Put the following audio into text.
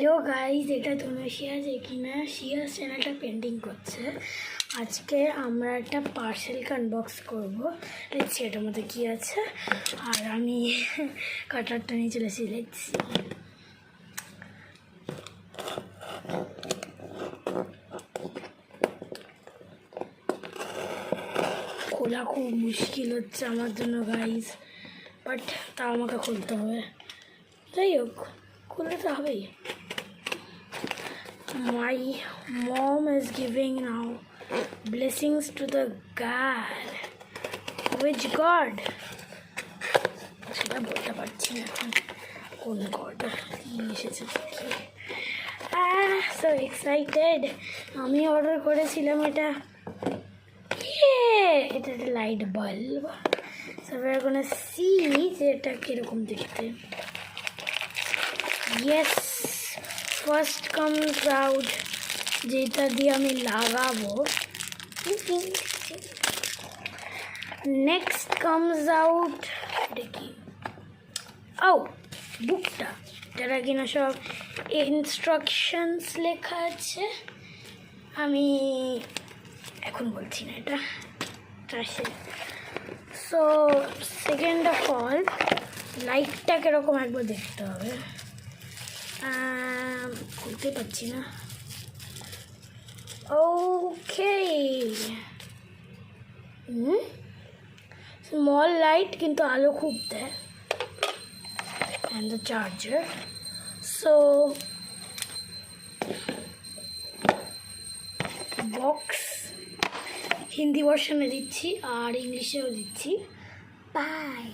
Hello guys, এটা তনুশিয়া যে কিনা শিয়াস চ্যানেলটা পেন্টিং করছে। আজকে আমরা একটা পার্সেলকে আনবক্স করবো। দেখছি এটার মধ্যে কী আছে। আর আমি কাটারটা নিয়ে চলেছি, দেখছি খোলা খুব মুশকিল হচ্ছে আমার জন্য গাইজ, বাট তাও আমাকে খুলতে হবে। যাই হোক, খুলতে তো হবেই। My mom is giving now blessings to the God. Which God? সেটা বলতে পারছি না এখন কোন গড এসেছে। So excited. আমি অর্ডার করেছিলাম এটা একটা light bulb. So we are gonna see যে এটা কীরকম দেখতে। ইয়েস, ফার্স্ট কামস আউট যেটা দিয়ে আমি লাগাবো। নেক্সট কামস আউট দেখি ও বুকটা, যারা কিনা সব ইনস্ট্রাকশনস লেখা আছে। আমি এখন বলছি না এটা ট্রাশে। সো সেকেন্ড অফ অল লাইটটা কীরকম একবার দেখতে হবে। খুলতে পারছি না। ওকে, স্মল লাইট কিন্তু আলো খুব দেয়। And the charger. So box Hindi ভার্সনে দিচ্ছি আর ইংলিশেও দিচ্ছি। বাই।